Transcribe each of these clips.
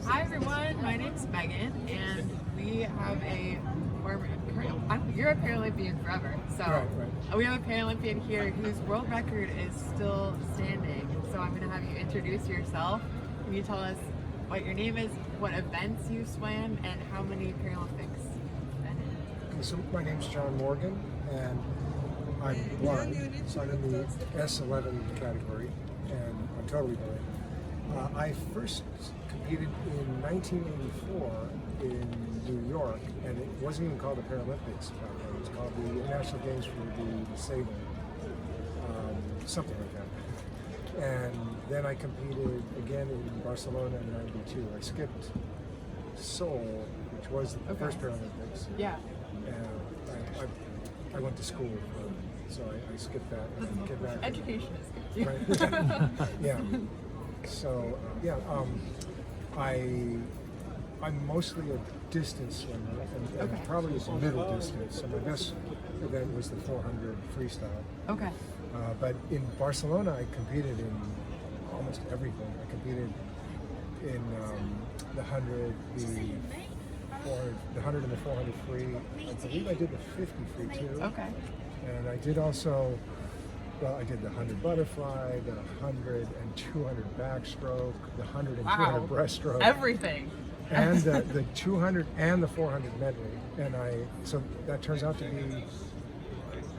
Hi everyone, my name's Megan, and we have a former, you're a Paralympian forever, so Right. we have a Paralympian here whose world record is still standing. So I'm going to have you introduce yourself. Can you tell us what your name is, what events you swam, and how many Paralympics you've been in? So my name's John Morgan, and I'm blind, so I'm in the S11 category, and I'm totally blind. I first competed in 1984 in New York, and it wasn't even called the Paralympics back then. It was called the International Games for the Disabled, something like that. And then I competed again in Barcelona in '92. I skipped Seoul, which was the first Paralympics. Yeah. And I went to school, so I skipped that and get back. Education is good. Right. Yeah. So I'm mostly a distance swimmer, and probably a middle distance. So my best event was the 400 freestyle. Okay. But in Barcelona, I competed in almost everything. I competed in the 100, the 400, the 100 and the 400 free. I believe I did the 50 free too. Okay. And I did also, well, I did the 100 butterfly, the 100 and 200 backstroke, the 100 and 200 breaststroke. Everything. And the 200 and the 400 medley. And so that turns out to be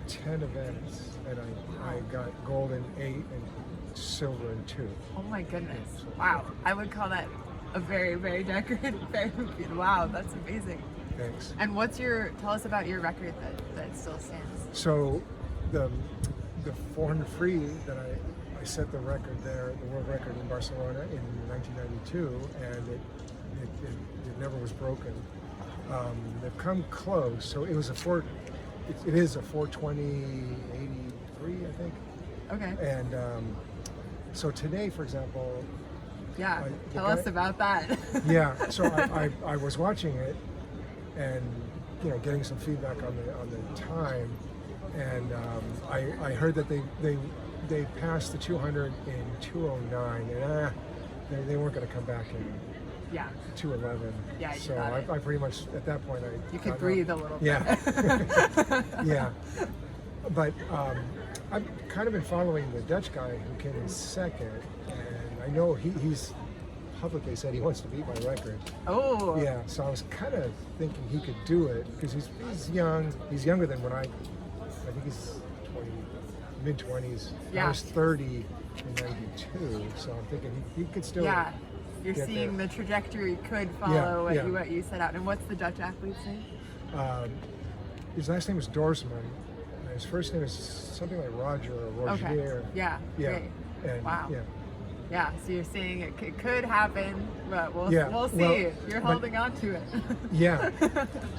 10 events. And I got gold in 8 and silver in 2. Oh my goodness. Wow. I would call that a very, very decorated Paralympian. Wow, that's amazing. Thanks. And tell us about your record that still stands. So the 400 free that I set the record there, the world record in Barcelona in 1992, and it never was broken. They've come close, so it was it is a 420.83, I think. Okay. And so today, for example, yeah, tell us about that. Yeah, so I was watching it, and getting some feedback on the time, and I heard that they passed the 200 in 209, and they weren't going to come back in 211. Yeah, so I pretty much at that point you could breathe a little bit. Yeah. Yeah, but I've kind of been following the Dutch guy who came in second, and I know he's publicly said he wants to beat my record. Oh. Yeah, so I was kind of thinking he could do it because he's young. He's younger than when I think he's mid-20s. Yeah. I was 30 in '92, so I'm thinking he could still. Yeah, you're seeing the trajectory could follow what you set out. And what's the Dutch athlete's name? His last name is Dorsman. His first name is something like Roger or Rogier. Okay. Yeah. Yeah. Great. And, wow. Yeah. Yeah, so you're saying it could happen, but we'll see. Well, you're holding on to it. Yeah.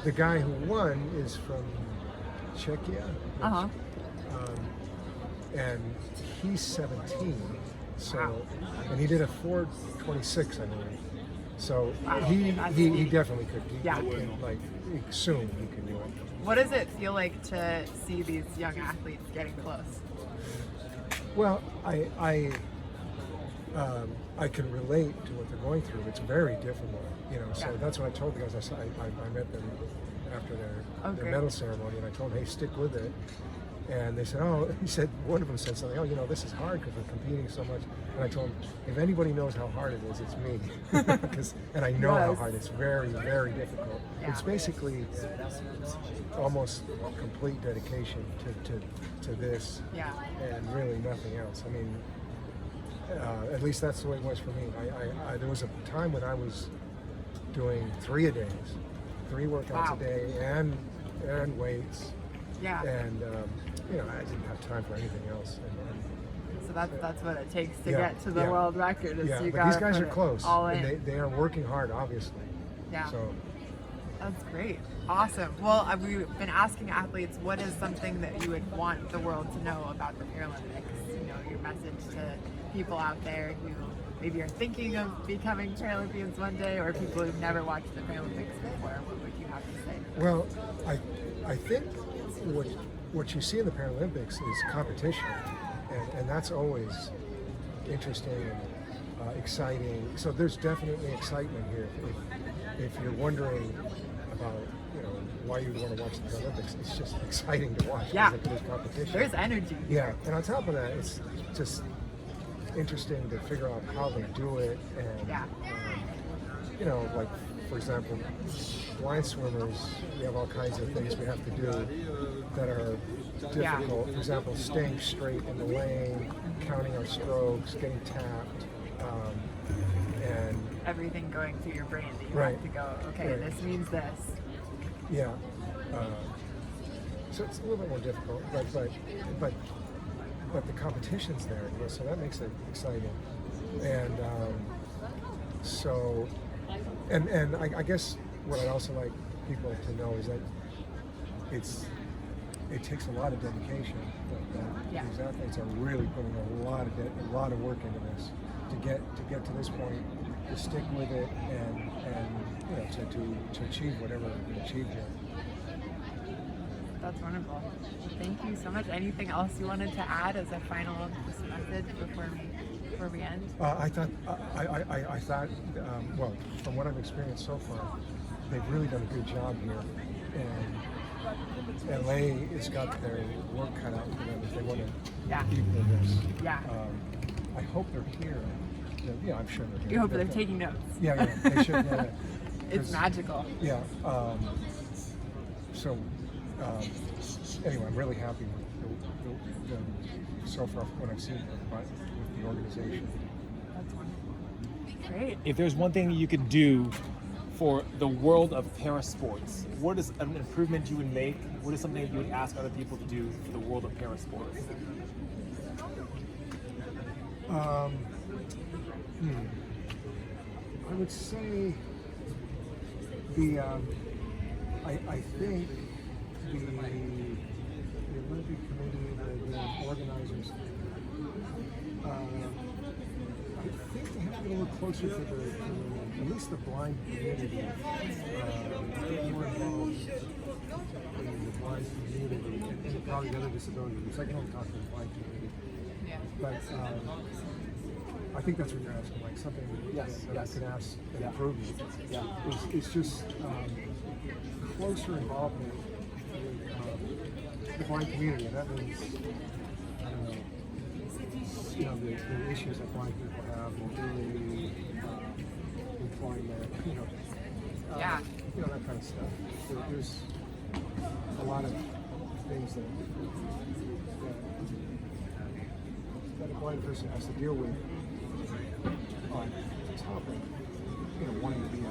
The guy who won is from Czechia. Uh-huh. And he's 17. So, wow. And he did a 4:26, I believe. So he definitely could. Soon he can do it. What does it feel like to see these young athletes getting close? Well, I can relate to what they're going through. It's very difficult, So that's what I told the guys. I met them after their medal ceremony, and I told them, hey, stick with it. And they said, one of them said something, this is hard because we're competing so much. And I told them, if anybody knows how hard it is, it's me. And I know how hard it's very, very difficult. Yeah. It's basically almost complete dedication to this and really nothing else. I mean, at least that's the way it was for me. There was a time when I was doing 3 a days, 3 workouts a day, and weights. Yeah. And I didn't have time for anything else. So that's what it takes to get to the world record. Is you but these guys are close. All in. And they are working hard, obviously. Yeah. So that's great. Awesome. Well, we've been asking athletes, what is something that you would want the world to know about the Paralympics? Your message to people out there who maybe are thinking of becoming Paralympians one day, or people who've never watched the Paralympics before. What would you have to say? Well, I think what you see in the Paralympics is competition, and that's always interesting. exciting. So there's definitely excitement here. If you're wondering about, why you want to watch the Paralympics, it's just exciting to watch. Yeah. There's competition. There's energy. Yeah, and on top of that, it's just interesting to figure out how they do it, and like, for example, blind swimmers, we have all kinds of things we have to do that are difficult. For example, staying straight in the lane, counting our strokes, getting tapped, and everything going through your brain that you right. have to go, okay, Right. this means this. Yeah. So it's a little bit more difficult, but the competition's there, so that makes it exciting. And I guess what I'd also like people to know is that it takes a lot of dedication. These athletes are really putting a lot of work into this to get to this point, to stick with it, and to achieve whatever they achieved here. That's wonderful. Thank you so much. Anything else you wanted to add as a final message before we end? I thought, well, from what I've experienced so far, they've really done a good job here, and LA has got their work cut out for them if they want to keep their this. Yeah. I hope they're here. Yeah, I'm sure they're here. You hope they're taking notes. Yeah, they should. It's magical. Yeah. Anyway, I'm really happy with the so far what I've seen with the organization. That's wonderful. Great. If there's one thing you could do for the world of parasports, what is an improvement you would make? What is something you would ask other people to do for the world of parasports? I would say I think the Olympic Committee, the organizers, I think they have to get a little closer to at least the blind community, get more involved in the blind community, and probably the other disability groups. I can only talk to the blind community. Yeah. But I think that's what you're asking, like something that I could ask an improvement. Yeah. It's just closer involvement with the blind community, and that means, I don't know, the issues that blind people have, mobility, employment, that kind of stuff. There's a lot of things that a blind person has to deal with on top of wanting to be an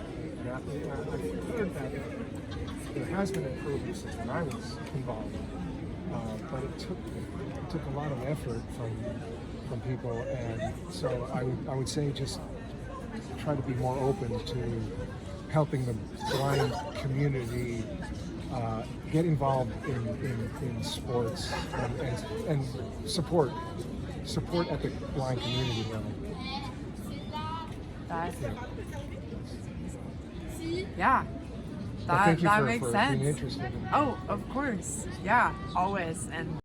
athlete. I've heard that there has been improvement since when I was involved, but it took a lot of effort from people, and so I would say just try to be more open to helping the blind community get involved in sports and support at the blind community level. That Thank you that for makes being sense. interested in Oh, of course. Yeah, always. And